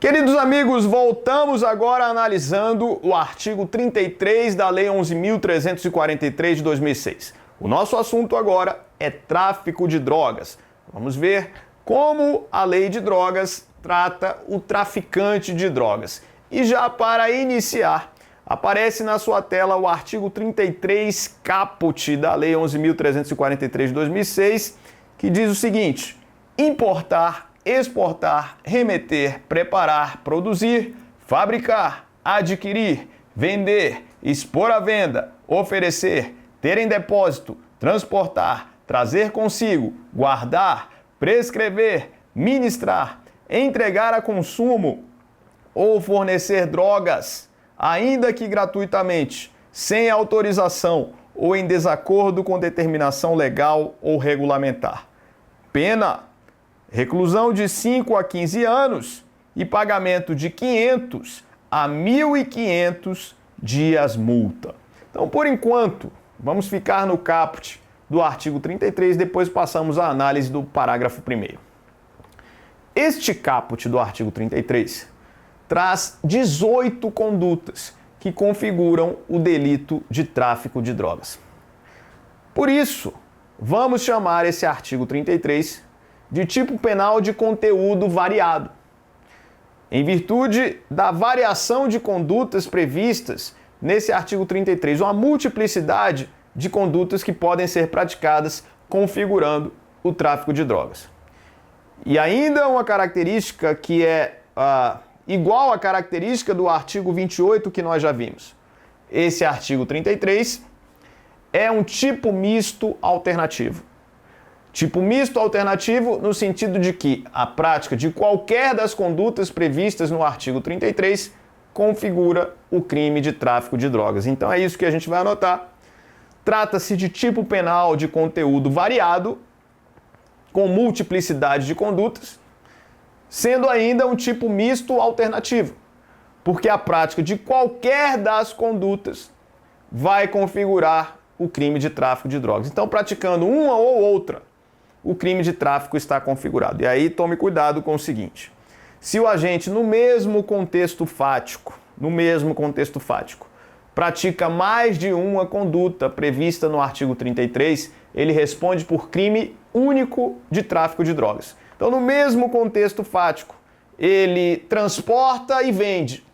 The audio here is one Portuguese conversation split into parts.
Queridos amigos, voltamos agora analisando o artigo 33 da Lei 11.343 de 2006. O nosso assunto agora é tráfico de drogas. Vamos ver como a lei de drogas trata o traficante de drogas. E já para iniciar, aparece na sua tela o artigo 33 caput da Lei 11.343 de 2006, que diz o seguinte: importar, exportar, remeter, preparar, produzir, fabricar, adquirir, vender, expor à venda, oferecer, ter em depósito, transportar, trazer consigo, guardar, prescrever, ministrar, entregar a consumo ou fornecer drogas, ainda que gratuitamente, sem autorização ou em desacordo com determinação legal ou regulamentar. Pena: reclusão de 5 a 15 anos e pagamento de 500 a 1.500 dias multa. Então, por enquanto, vamos ficar no caput do artigo 33, depois passamos à análise do parágrafo 1º. Este caput do artigo 33 traz 18 condutas que configuram o delito de tráfico de drogas. Por isso, vamos chamar esse artigo 33 de tipo penal de conteúdo variado, em virtude da variação de condutas previstas nesse artigo 33, uma multiplicidade de condutas que podem ser praticadas configurando o tráfico de drogas. E ainda uma característica que é igual à característica do artigo 28 que nós já vimos. Esse artigo 33 é um tipo misto alternativo. Tipo misto alternativo no sentido de que a prática de qualquer das condutas previstas no artigo 33 configura o crime de tráfico de drogas. Então é isso que a gente vai anotar. Trata-se de tipo penal de conteúdo variado, com multiplicidade de condutas, sendo ainda um tipo misto alternativo, porque a prática de qualquer das condutas vai configurar o crime de tráfico de drogas. Então, praticando uma ou outra, o crime de tráfico está configurado. E aí tome cuidado com o seguinte: se o agente no mesmo contexto fático, pratica mais de uma conduta prevista no artigo 33, ele responde por crime único de tráfico de drogas. Então, no mesmo contexto fático, ele transporta e vende,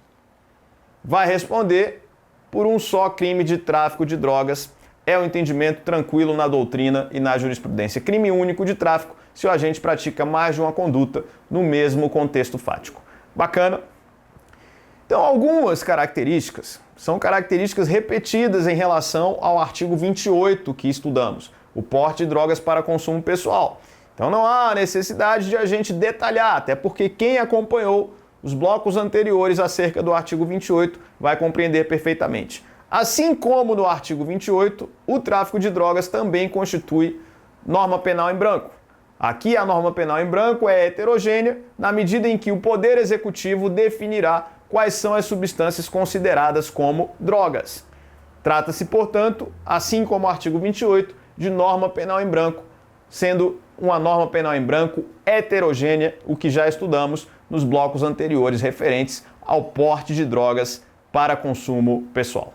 vai responder por um só crime de tráfico de drogas. É um entendimento tranquilo na doutrina e na jurisprudência. Crime único de tráfico se o agente pratica mais de uma conduta no mesmo contexto fático. Bacana? Então, algumas características são características repetidas em relação ao artigo 28 que estudamos, o porte de drogas para consumo pessoal. Então, não há necessidade de a gente detalhar, até porque quem acompanhou os blocos anteriores acerca do artigo 28 vai compreender perfeitamente. Assim como no artigo 28, o tráfico de drogas também constitui norma penal em branco. Aqui a norma penal em branco é heterogênea, na medida em que o Poder Executivo definirá quais são as substâncias consideradas como drogas. Trata-se, portanto, assim como o artigo 28, de norma penal em branco, sendo uma norma penal em branco heterogênea, o que já estudamos nos blocos anteriores referentes ao porte de drogas para consumo pessoal.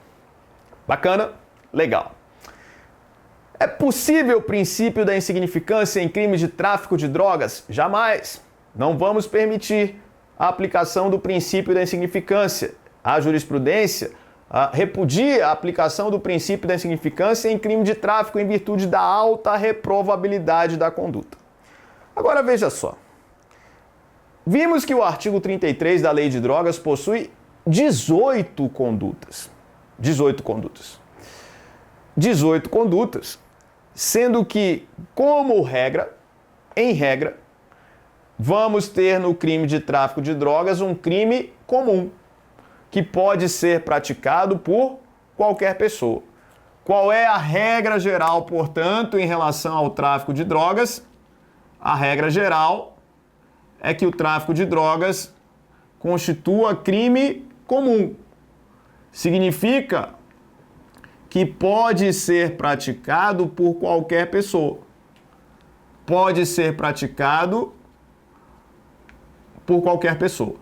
Bacana? Legal. É possível o princípio da insignificância em crimes de tráfico de drogas? Jamais. Não vamos permitir a aplicação do princípio da insignificância. A jurisprudência repudia a aplicação do princípio da insignificância em crime de tráfico em virtude da alta reprovabilidade da conduta. Agora veja só. Vimos que o artigo 33 da Lei de Drogas possui 18 condutas. 18 condutas, sendo que, como regra, em regra, vamos ter no crime de tráfico de drogas um crime comum, que pode ser praticado por qualquer pessoa. Qual é a regra geral, portanto, em relação ao tráfico de drogas? A regra geral é que o tráfico de drogas constitua crime comum. Significa que pode ser praticado por qualquer pessoa. Pode ser praticado por qualquer pessoa.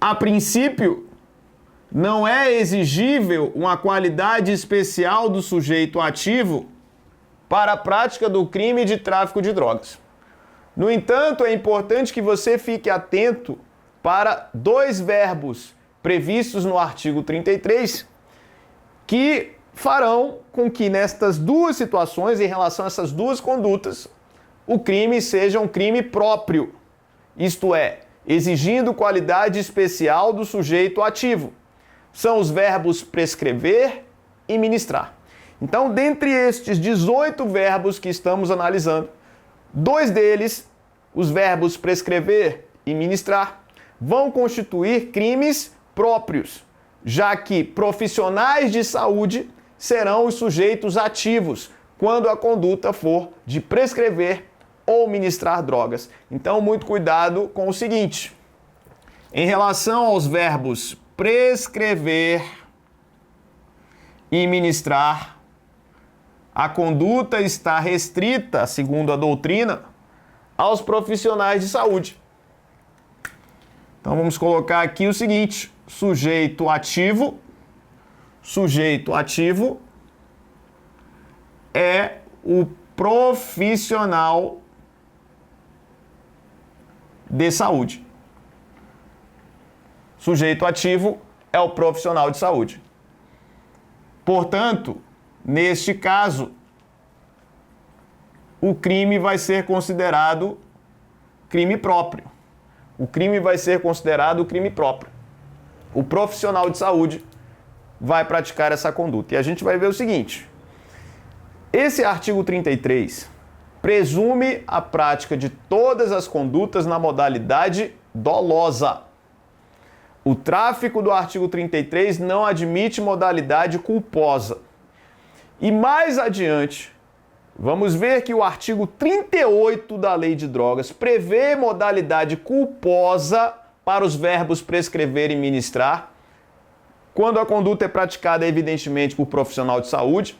A princípio, não é exigível uma qualidade especial do sujeito ativo para a prática do crime de tráfico de drogas. No entanto, é importante que você fique atento para dois verbos previstos no artigo 33 que farão com que nestas duas situações, em relação a essas duas condutas, o crime seja um crime próprio, isto é, exigindo qualidade especial do sujeito ativo. São os verbos prescrever e ministrar. Então, dentre estes 18 verbos que estamos analisando, dois deles, os verbos prescrever e ministrar, vão constituir crimes próprios, já que profissionais de saúde serão os sujeitos ativos quando a conduta for de prescrever ou ministrar drogas. Então, muito cuidado com o seguinte: em relação aos verbos prescrever e ministrar, a conduta está restrita, segundo a doutrina, aos profissionais de saúde. Então vamos colocar aqui o seguinte: sujeito ativo é o profissional de saúde. Sujeito ativo é o profissional de saúde. Portanto, neste caso, o crime vai ser considerado crime próprio. O crime vai ser considerado crime próprio. O profissional de saúde vai praticar essa conduta. E a gente vai ver o seguinte: esse artigo 33 presume a prática de todas as condutas na modalidade dolosa. O tráfico do artigo 33 não admite modalidade culposa. E mais adiante, vamos ver que o artigo 38 da Lei de Drogas prevê modalidade culposa para os verbos prescrever e ministrar, quando a conduta é praticada, evidentemente, por profissional de saúde.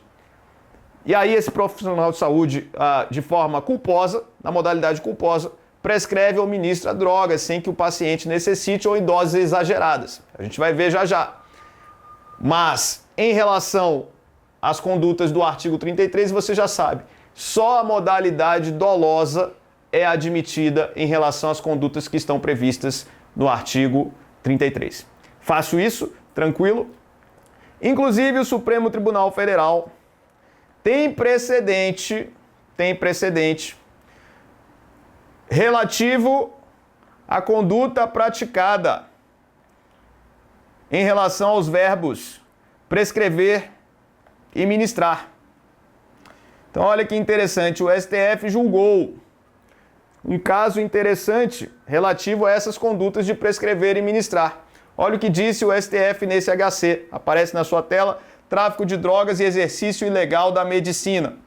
E aí esse profissional de saúde, de forma culposa, na modalidade culposa, prescreve ou ministra drogas sem que o paciente necessite ou em doses exageradas. A gente vai ver já já. Mas, em relação às condutas do artigo 33, você já sabe, só a modalidade dolosa é admitida em relação às condutas que estão previstas no artigo 33. Faço isso, tranquilo? Inclusive, o Supremo Tribunal Federal tem precedente relativo à conduta praticada em relação aos verbos prescrever e ministrar. Então, olha que interessante, o STF julgou um caso interessante relativo a essas condutas de prescrever e ministrar. Olha o que disse o STF nesse HC, aparece na sua tela: tráfico de drogas e exercício ilegal da medicina.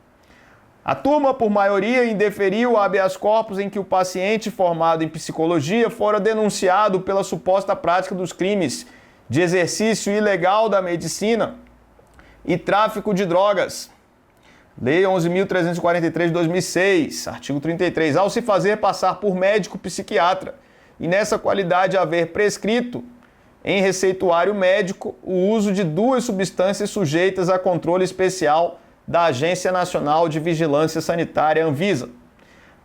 A turma, por maioria, indeferiu o habeas corpus em que o paciente formado em psicologia fora denunciado pela suposta prática dos crimes de exercício ilegal da medicina e tráfico de drogas. Lei 11.343 de 2006, artigo 33. Ao se fazer passar por médico psiquiatra e nessa qualidade haver prescrito em receituário médico o uso de duas substâncias sujeitas a controle especial da Agência Nacional de Vigilância Sanitária, Anvisa.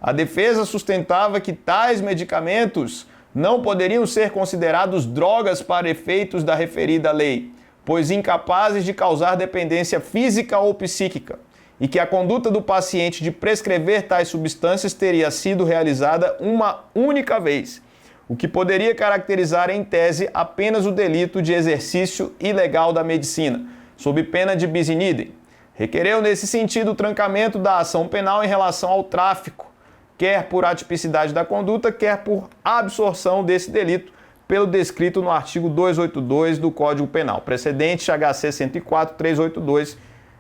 A defesa sustentava que tais medicamentos não poderiam ser considerados drogas para efeitos da referida lei, pois incapazes de causar dependência física ou psíquica, e que a conduta do paciente de prescrever tais substâncias teria sido realizada uma única vez, o que poderia caracterizar em tese apenas o delito de exercício ilegal da medicina, sob pena de bis in idem. Requereu nesse sentido o trancamento da ação penal em relação ao tráfico, quer por atipicidade da conduta, quer por absorção desse delito, pelo descrito no artigo 282 do Código Penal. Precedente HC 104.382,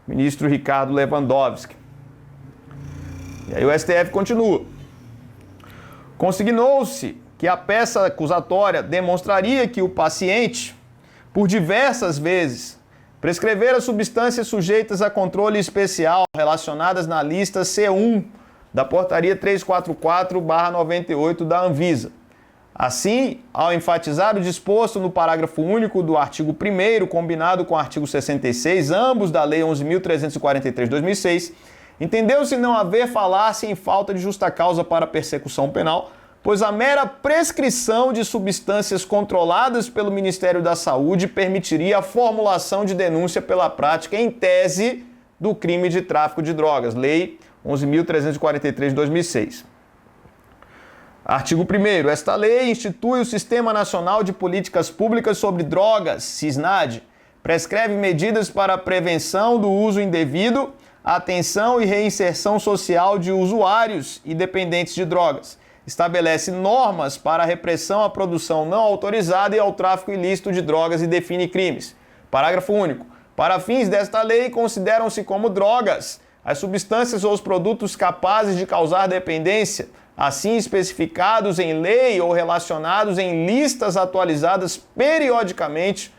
ministro Ricardo Lewandowski. E aí o STF continua. Consignou-se que a peça acusatória demonstraria que o paciente, por diversas vezes, prescrevera substâncias sujeitas a controle especial relacionadas na lista C1 da Portaria 344/98 da Anvisa, Assim, ao enfatizar o disposto no parágrafo único do artigo 1º, combinado com o artigo 66, ambos da Lei 11.343 de 2006, entendeu-se não haver falar-se em falta de justa causa para persecução penal, pois a mera prescrição de substâncias controladas pelo Ministério da Saúde permitiria a formulação de denúncia pela prática em tese do crime de tráfico de drogas, Lei 11.343 de 2006. Artigo 1º. Esta lei institui o Sistema Nacional de Políticas Públicas sobre Drogas, SISNAD, prescreve medidas para a prevenção do uso indevido, atenção e reinserção social de usuários e dependentes de drogas. Estabelece normas para a repressão à produção não autorizada e ao tráfico ilícito de drogas e define crimes. Parágrafo único. Para fins desta lei, consideram-se como drogas as substâncias ou os produtos capazes de causar dependência, assim especificados em lei ou relacionados em listas atualizadas periodicamente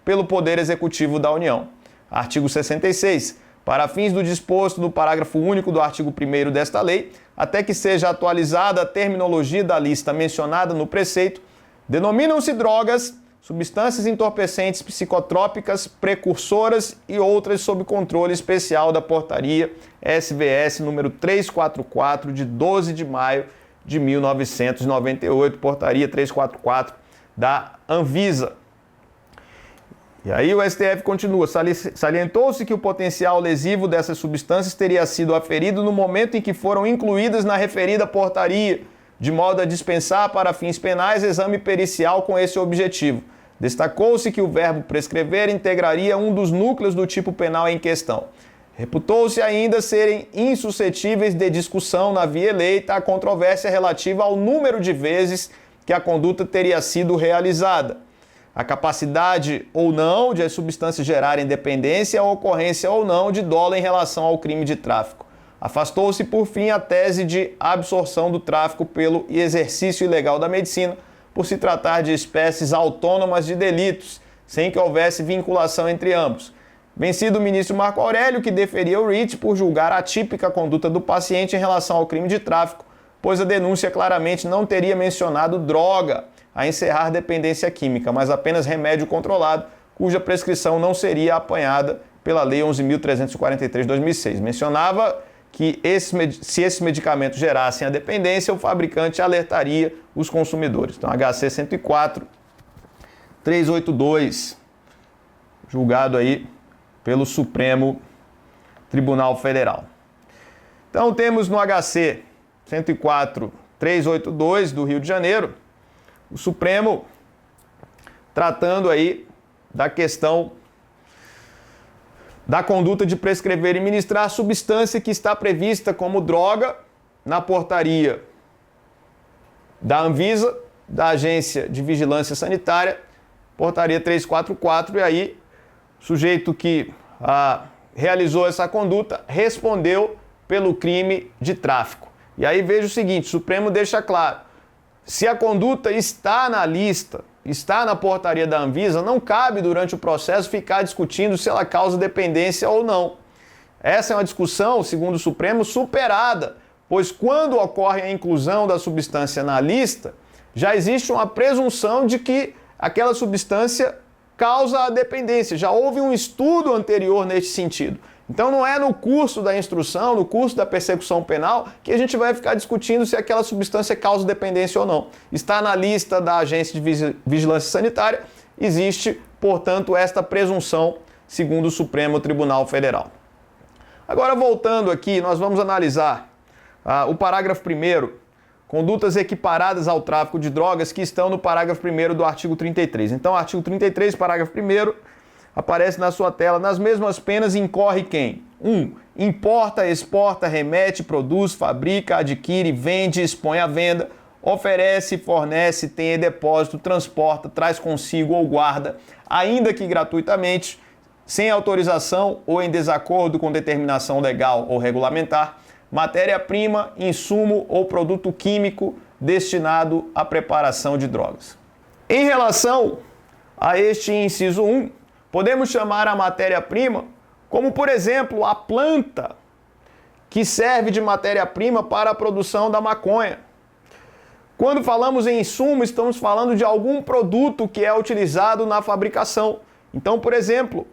pelo Poder Executivo da União. Artigo 66. Para fins do disposto no parágrafo único do artigo 1º desta lei, até que seja atualizada a terminologia da lista mencionada no preceito, denominam-se drogas, substâncias entorpecentes psicotrópicas, precursoras e outras sob controle especial da Portaria SVS número 344, de 12 de maio de 1998, Portaria 344 da Anvisa. E aí o STF continua, salientou-se que o potencial lesivo dessas substâncias teria sido aferido no momento em que foram incluídas na referida portaria, de modo a dispensar para fins penais exame pericial com esse objetivo. Destacou-se que o verbo prescrever integraria um dos núcleos do tipo penal em questão. Reputou-se ainda serem insuscetíveis de discussão na via eleita a controvérsia relativa ao número de vezes que a conduta teria sido realizada, a capacidade ou não de as substâncias gerarem dependência, a ocorrência ou não de dolo em relação ao crime de tráfico. Afastou-se, por fim, a tese de absorção do tráfico pelo exercício ilegal da medicina, por se tratar de espécies autônomas de delitos, sem que houvesse vinculação entre ambos. Vencido o ministro Marco Aurélio, que deferia o writ por julgar atípica a conduta do paciente em relação ao crime de tráfico, pois a denúncia claramente não teria mencionado droga a encerrar dependência química, mas apenas remédio controlado, cuja prescrição não seria apanhada pela Lei 11.343 de 2006. Mencionava que se esses medicamentos gerassem a dependência, o fabricante alertaria os consumidores. Então, HC 104, 382, julgado aí pelo Supremo Tribunal Federal. Então, temos no HC 104, 382 do Rio de Janeiro, o Supremo tratando aí da questão da conduta de prescrever e ministrar substância que está prevista como droga na portaria da Anvisa, da Agência de Vigilância Sanitária, portaria 344, e aí o sujeito que realizou essa conduta respondeu pelo crime de tráfico. E aí veja o seguinte, o Supremo deixa claro, se a conduta está na lista, está na portaria da Anvisa, não cabe durante o processo ficar discutindo se ela causa dependência ou não. Essa é uma discussão, segundo o Supremo, superada, pois quando ocorre a inclusão da substância na lista, já existe uma presunção de que aquela substância causa a dependência. Já houve um estudo anterior neste sentido. Então não é no curso da instrução, no curso da persecução penal, que a gente vai ficar discutindo se aquela substância causa dependência ou não. Está na lista da Agência de Vigilância Sanitária, existe, portanto, esta presunção, segundo o Supremo Tribunal Federal. Agora, voltando aqui, nós vamos analisar o parágrafo 1º, condutas equiparadas ao tráfico de drogas, que estão no parágrafo 1º do artigo 33. Então, artigo 33, parágrafo 1º, aparece na sua tela, nas mesmas penas incorre quem? 1. Importa, exporta, remete, produz, fabrica, adquire, vende, expõe à venda, oferece, fornece, tem em depósito, transporta, traz consigo ou guarda, ainda que gratuitamente, sem autorização ou em desacordo com determinação legal ou regulamentar, matéria-prima, insumo ou produto químico destinado à preparação de drogas. Em relação a este inciso 1, podemos chamar a matéria-prima como, por exemplo, a planta que serve de matéria-prima para a produção da maconha. Quando falamos em insumo, estamos falando de algum produto que é utilizado na fabricação. Então, por exemplo,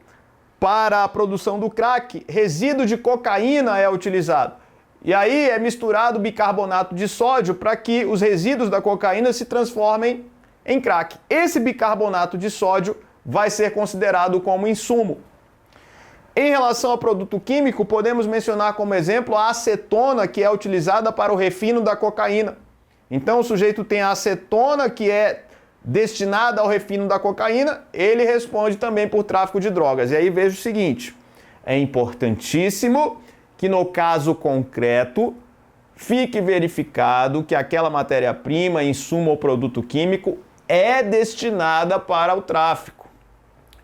para a produção do crack, resíduo de cocaína é utilizado. E aí é misturado bicarbonato de sódio para que os resíduos da cocaína se transformem em crack. Esse bicarbonato de sódio vai ser considerado como insumo. Em relação ao produto químico, podemos mencionar como exemplo a acetona, que é utilizada para o refino da cocaína. Então o sujeito tem a acetona, que é destinada ao refino da cocaína, ele responde também por tráfico de drogas. E aí veja o seguinte, é importantíssimo que no caso concreto fique verificado que aquela matéria-prima, insumo ou produto químico é destinada para o tráfico,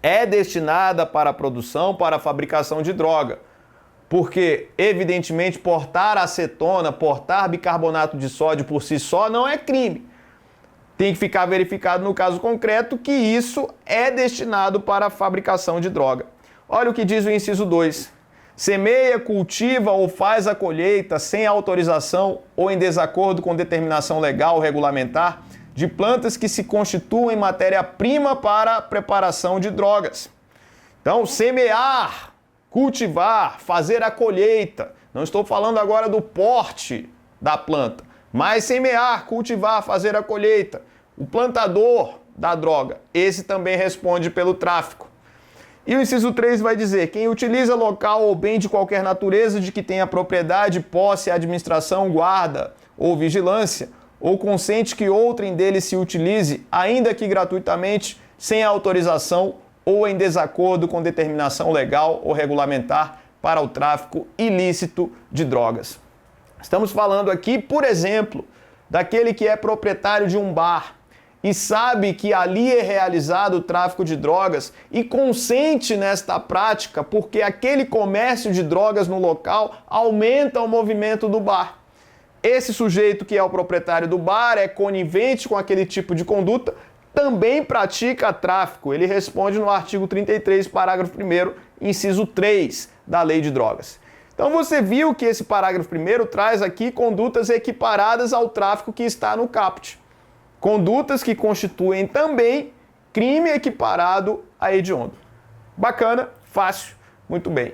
é destinada para a produção, para a fabricação de droga. Porque, evidentemente, portar acetona, portar bicarbonato de sódio por si só não é crime. Tem que ficar verificado no caso concreto que isso é destinado para a fabricação de droga. Olha o que diz o inciso 2. Semeia, cultiva ou faz a colheita sem autorização ou em desacordo com determinação legal ou regulamentar de plantas que se constituem matéria-prima para a preparação de drogas. Então, semear, cultivar, fazer a colheita. Não estou falando agora do porte da planta, mas semear, cultivar, fazer a colheita. O plantador da droga, esse também responde pelo tráfico. E o inciso 3 vai dizer, quem utiliza local ou bem de qualquer natureza de que tenha propriedade, posse, administração, guarda ou vigilância, ou consente que outrem dele se utilize, ainda que gratuitamente, sem autorização ou em desacordo com determinação legal ou regulamentar para o tráfico ilícito de drogas. Estamos falando aqui, por exemplo, daquele que é proprietário de um bar e sabe que ali é realizado o tráfico de drogas e consente nesta prática porque aquele comércio de drogas no local aumenta o movimento do bar. Esse sujeito que é o proprietário do bar é conivente com aquele tipo de conduta, também pratica tráfico. Ele responde no artigo 33, parágrafo 1º, inciso 3 da Lei de Drogas. Então você viu que esse parágrafo 1º traz aqui condutas equiparadas ao tráfico que está no caput. Condutas que constituem também crime equiparado a hediondo. Bacana, fácil, muito bem.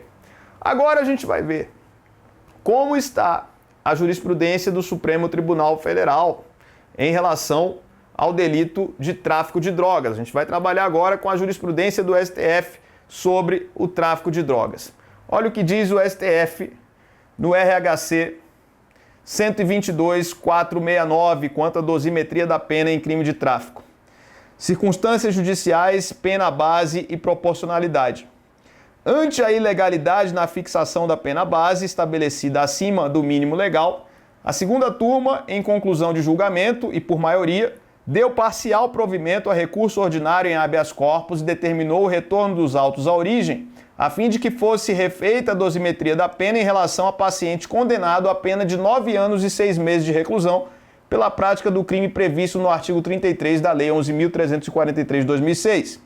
Agora a gente vai ver como está a jurisprudência do Supremo Tribunal Federal em relação ao delito de tráfico de drogas. A gente vai trabalhar agora com a jurisprudência do STF sobre o tráfico de drogas. Olha o que diz o STF no RHC 122.469 quanto à dosimetria da pena em crime de tráfico. Circunstâncias judiciais, pena base e proporcionalidade. Ante a ilegalidade na fixação da pena base estabelecida acima do mínimo legal, a segunda turma, em conclusão de julgamento e por maioria, deu parcial provimento a recurso ordinário em habeas corpus e determinou o retorno dos autos à origem, a fim de que fosse refeita a dosimetria da pena em relação a paciente condenado a pena de 9 anos e 6 meses de reclusão pela prática do crime previsto no artigo 33 da Lei 11.343 de 2006.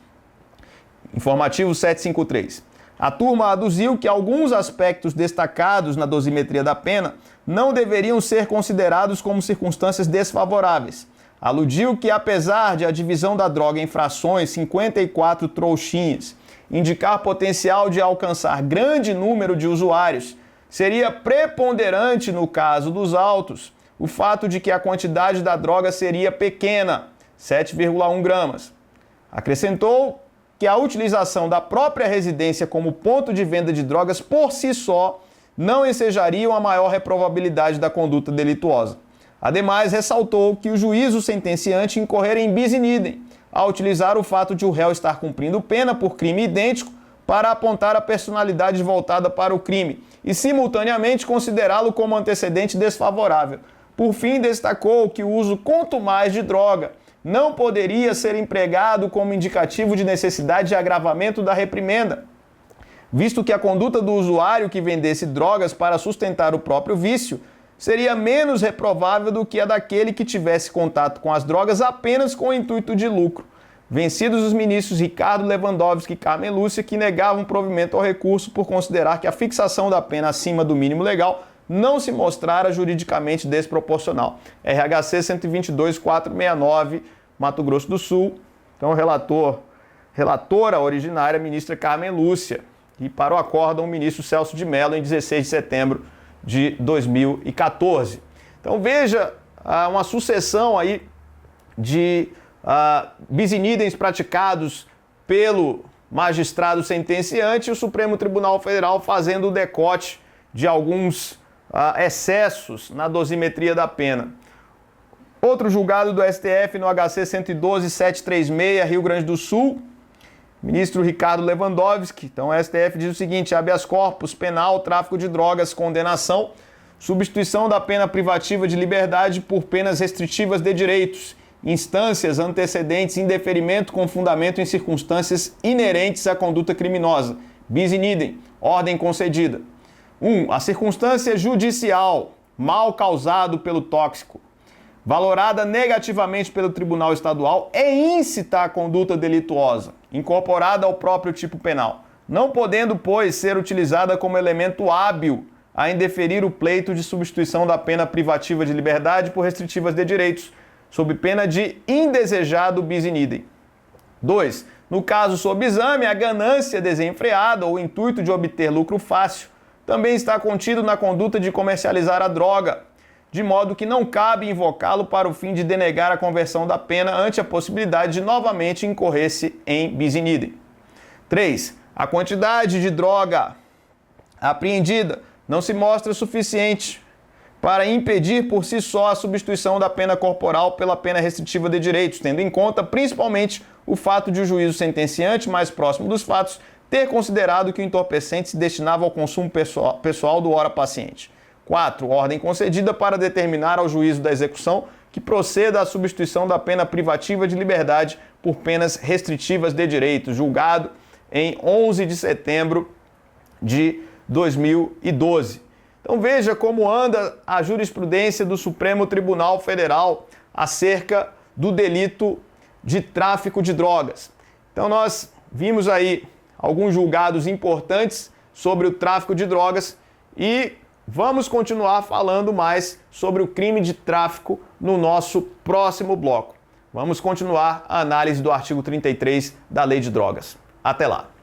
Informativo 753. A turma aduziu que alguns aspectos destacados na dosimetria da pena não deveriam ser considerados como circunstâncias desfavoráveis. Aludiu que, apesar de a divisão da droga em frações, 54 trouxinhas, indicar potencial de alcançar grande número de usuários, seria preponderante no caso dos autos o fato de que a quantidade da droga seria pequena, 7,1 gramas. Acrescentou que a utilização da própria residência como ponto de venda de drogas por si só não ensejariam a maior reprovabilidade da conduta delituosa. Ademais, ressaltou que o juízo sentenciante incorrera em bis in idem ao utilizar o fato de o réu estar cumprindo pena por crime idêntico para apontar a personalidade voltada para o crime e, simultaneamente, considerá-lo como antecedente desfavorável. Por fim, destacou que o uso contumaz de droga não poderia ser empregado como indicativo de necessidade de agravamento da reprimenda, visto que a conduta do usuário que vendesse drogas para sustentar o próprio vício seria menos reprovável do que a daquele que tivesse contato com as drogas apenas com o intuito de lucro. Vencidos os ministros Ricardo Lewandowski e Carmen Lúcia, que negavam provimento ao recurso por considerar que a fixação da pena acima do mínimo legal não se mostrara juridicamente desproporcional. RHC 122.469, Mato Grosso do Sul. Então, relatora originária, ministra Carmen Lúcia. E para o acórdão, o ministro Celso de Mello, em 16 de setembro de 2014. Então, veja uma sucessão aí de bis in idem praticados pelo magistrado sentenciante e o Supremo Tribunal Federal fazendo o decote de alguns excessos na dosimetria da pena. Outro julgado do STF no HC 112.736, Rio Grande do Sul, ministro Ricardo Lewandowski. Então, o STF diz o seguinte: habeas corpus, penal, tráfico de drogas, condenação, substituição da pena privativa de liberdade por penas restritivas de direitos, instâncias antecedentes, indeferimento com fundamento em circunstâncias inerentes à conduta criminosa, bis in idem, ordem concedida. 1. A circunstância judicial, mal causado pelo tóxico, valorada negativamente pelo Tribunal Estadual, é íncita à conduta delituosa, incorporada ao próprio tipo penal, não podendo, pois, ser utilizada como elemento hábil a indeferir o pleito de substituição da pena privativa de liberdade por restritivas de direitos, sob pena de indesejado bis in idem. 2. No caso sob exame, a ganância desenfreada ou o intuito de obter lucro fácil também está contido na conduta de comercializar a droga, de modo que não cabe invocá-lo para o fim de denegar a conversão da pena ante a possibilidade de novamente incorrer-se em bis in idem. 3. A quantidade de droga apreendida não se mostra suficiente para impedir por si só a substituição da pena corporal pela pena restritiva de direitos, tendo em conta principalmente o fato de o juízo sentenciante, mais próximo dos fatos, ter considerado que o entorpecente se destinava ao consumo pessoal do ora paciente. 4. Ordem concedida para determinar ao juízo da execução que proceda à substituição da pena privativa de liberdade por penas restritivas de direitos, julgado em 11 de setembro de 2012. Então veja como anda a jurisprudência do Supremo Tribunal Federal acerca do delito de tráfico de drogas. Então nós vimos aí alguns julgados importantes sobre o tráfico de drogas e vamos continuar falando mais sobre o crime de tráfico no nosso próximo bloco. Vamos continuar a análise do artigo 33 da Lei de Drogas. Até lá!